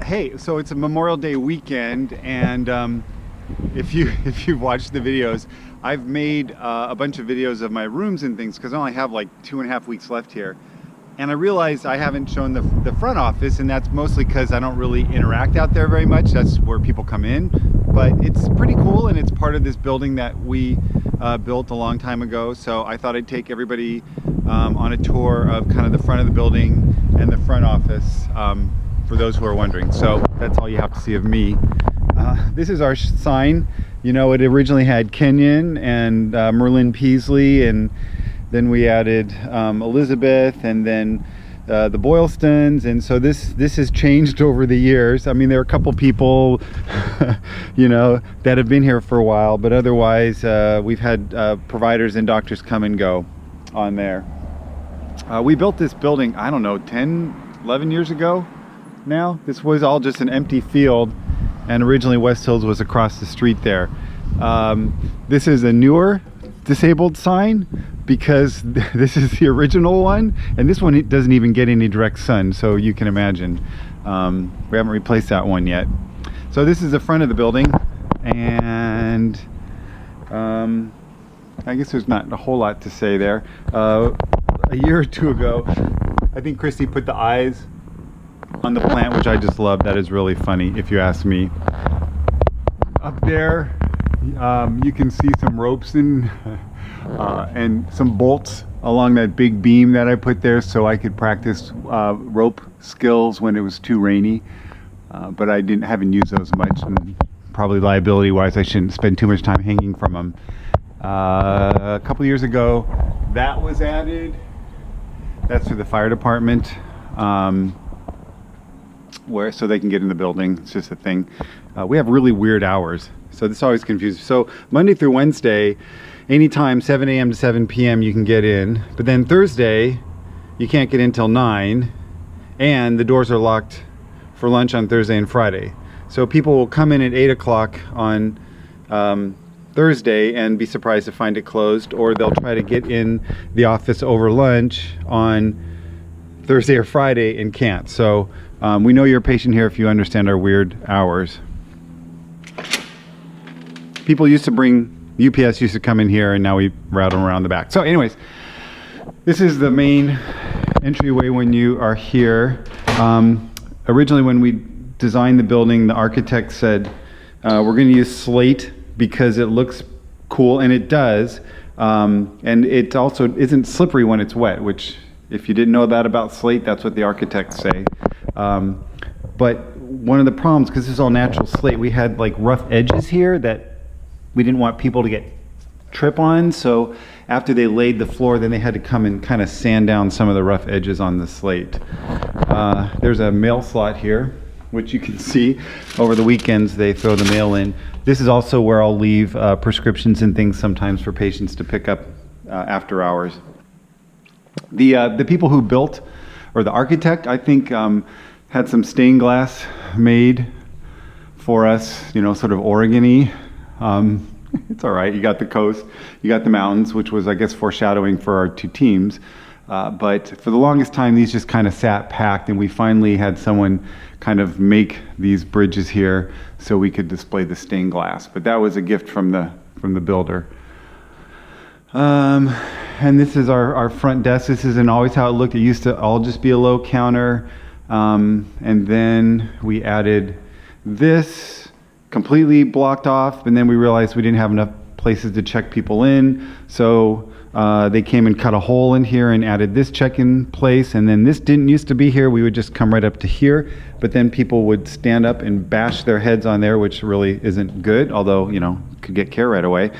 Hey, so it's a Memorial Day weekend, and if you've watched the videos, I've made a bunch of videos of my rooms and things because I only have like 2.5 weeks left here. And I realized I haven't shown the front office, and that's mostly because I don't really interact out there very much. That's where people come in. But it's pretty cool, and it's part of this building that we built a long time ago. So I thought I'd take everybody on a tour of kind of the front of the building and the front office for those who are wondering. So that's all you have to see of me. This is our sign. You know, it originally had Kenyon and Merlin Peasley, and then we added Elizabeth, and then the Boylstons, and so this has changed over the years. I mean, there are a couple people you know, that have been here for a while, but otherwise we've had providers and doctors come and go on there. We built this building, I don't know, 10-11 years ago now. This was all just an empty field, and originally West Hills was across the street there. This is a newer disabled sign because this is the original one, and this one doesn't even get any direct sun, so you can imagine. We haven't replaced that one yet. So this is the front of the building, and I guess there's not a whole lot to say there. A year or two ago, I think Christy put the eyes on the plant, which I just love. That is really funny, if you ask me. Up there, you can see some ropes and some bolts along that big beam that I put there so I could practice rope skills when it was too rainy. But I haven't used those much, and probably liability wise I shouldn't spend too much time hanging from them. A couple years ago that was added. That's for the fire department, so they can get in the building. It's just a thing. We have really weird hours, so this always confuses. So Monday through Wednesday, anytime 7 a.m. to 7 p.m. you can get in, but then Thursday you can't get in till 9, and the doors are locked for lunch on Thursday and Friday. So people will come in at 8 o'clock on Thursday and be surprised to find it closed, or they'll try to get in the office over lunch on Thursday or Friday and can't. So we know you're a patient here if you understand our weird hours. People used to bring, UPS used to come in here, and now we route them around the back. So anyways, this is the main entryway when you are here. Originally when we designed the building, the architect said we're going to use slate because it looks cool, and it does, and it also isn't slippery when it's wet, which, if you didn't know that about slate, that's what the architects say. But one of the problems, because this is all natural slate, we had like rough edges here that we didn't want people to trip on, so after they laid the floor, then they had to come and kind of sand down some of the rough edges on the slate. There's a mail slot here, which you can see over the weekends they throw the mail in. This is also where I'll leave prescriptions and things sometimes for patients to pick up after hours. The people who built, or the architect, I think had some stained glass made for us, you know, sort of Oregon-y. It's all right, you got the coast, you got the mountains, which was, I guess, foreshadowing for our two teams. But for the longest time, these just kind of sat packed, and we finally had someone kind of make these bridges here so we could display the stained glass. But that was a gift from the builder. And this is our front desk. This isn't always how it looked. It used to all just be a low counter. And then we added this, completely blocked off, and then we realized we didn't have enough places to check people in. So they came and cut a hole in here and added this check-in place, and then this didn't used to be here. We would just come right up to here, but then people would stand up and bash their heads on there, which really isn't good, although, you know, could get care right away.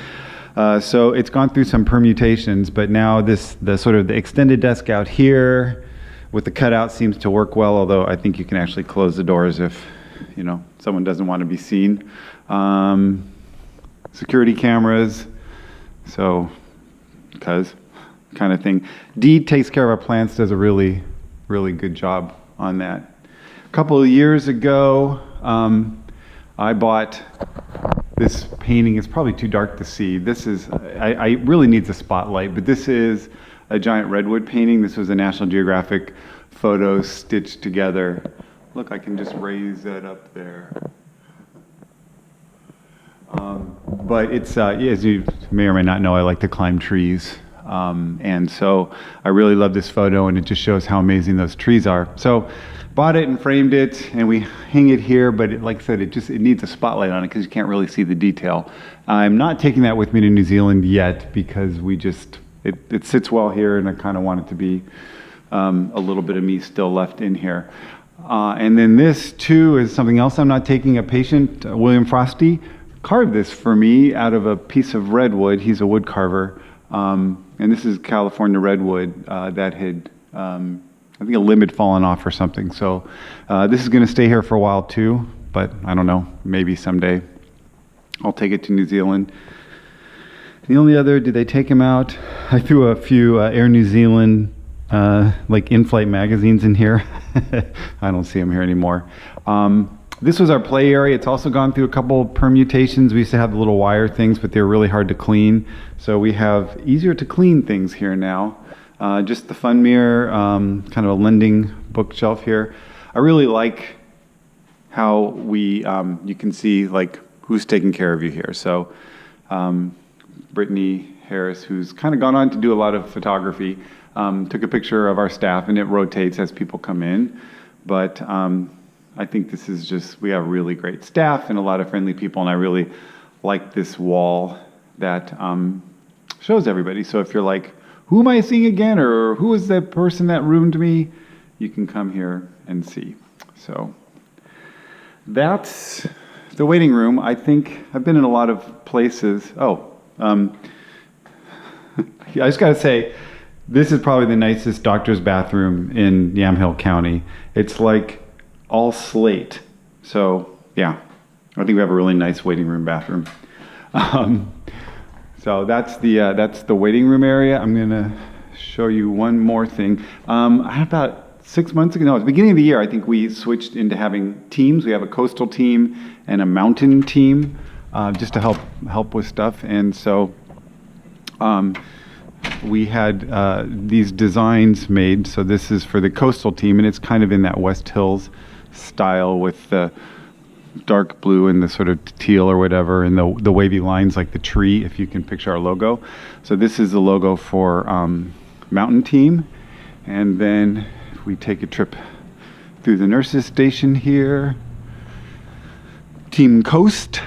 So it's gone through some permutations, but now the sort of the extended desk out here with the cutout seems to work well, although I think you can actually close the doors if, you know, someone doesn't want to be seen. Security cameras, so because kind of thing. Dee takes care of our plants, does a really, really good job on that. A couple of years ago, I bought this painting. It's probably too dark to see. This is, I really needs a spotlight, but this is a giant redwood painting. This was a National Geographic photo stitched together Look, I can just raise that up there. But it's, as you may or may not know, I like to climb trees. And so I really love this photo, and it just shows how amazing those trees are. So bought it and framed it, and we hang it here, but like I said, it needs a spotlight on it because you can't really see the detail. I'm not taking that with me to New Zealand yet because it sits well here, and I kind of want it to be a little bit of me still left in here. And then this too is something else I'm not taking. A patient, William Frosty, carved this for me out of a piece of redwood. He's a wood carver. And this is California redwood that had, I think, a limb had fallen off or something. So this is going to stay here for a while too, but I don't know, maybe someday I'll take it to New Zealand. The only other, did they take him out? I threw a few Air New Zealand like in-flight magazines in here. I don't see them here anymore. This was our play area. It's also gone through a couple permutations. We used to have the little wire things, but they're really hard to clean. So we have easier to clean things here now. Just the fun mirror, kind of a lending bookshelf here. I really like how you can see like who's taking care of you here. So Brittany Harris, who's kind of gone on to do a lot of photography, took a picture of our staff, and it rotates as people come in. But I think this is just, we have really great staff and a lot of friendly people, and I really like this wall that shows everybody. So if you're like, who am I seeing again, or who is the person that ruined me, you can come here and see. So that's the waiting room. I think I've been in a lot of places. I just got to say, this is probably the nicest doctor's bathroom in Yamhill County. It's like all slate. So yeah, I think we have a really nice waiting room bathroom. So that's the waiting room area. I'm gonna show you one more thing. About 6 months ago, no, at the beginning of the year, I think we switched into having teams. We have a coastal team and a mountain team, just to help with stuff. And so we had these designs made. So this is for the coastal team, and it's kind of in that West Hills style with the dark blue and the sort of teal or whatever, and the wavy lines like the tree, if you can picture our logo. So this is the logo for mountain team. And then if we take a trip through the nurses station here, Team Coast.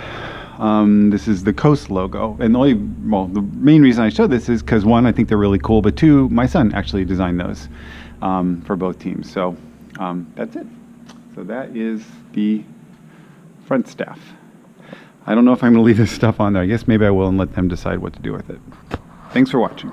This is the Coast logo, and the main reason I show this is because, one, I think they're really cool, but two, my son actually designed those for both teams. So that's it. So that is the front staff. I don't know if I'm going to leave this stuff on there. I guess maybe I will and let them decide what to do with it. Thanks for watching.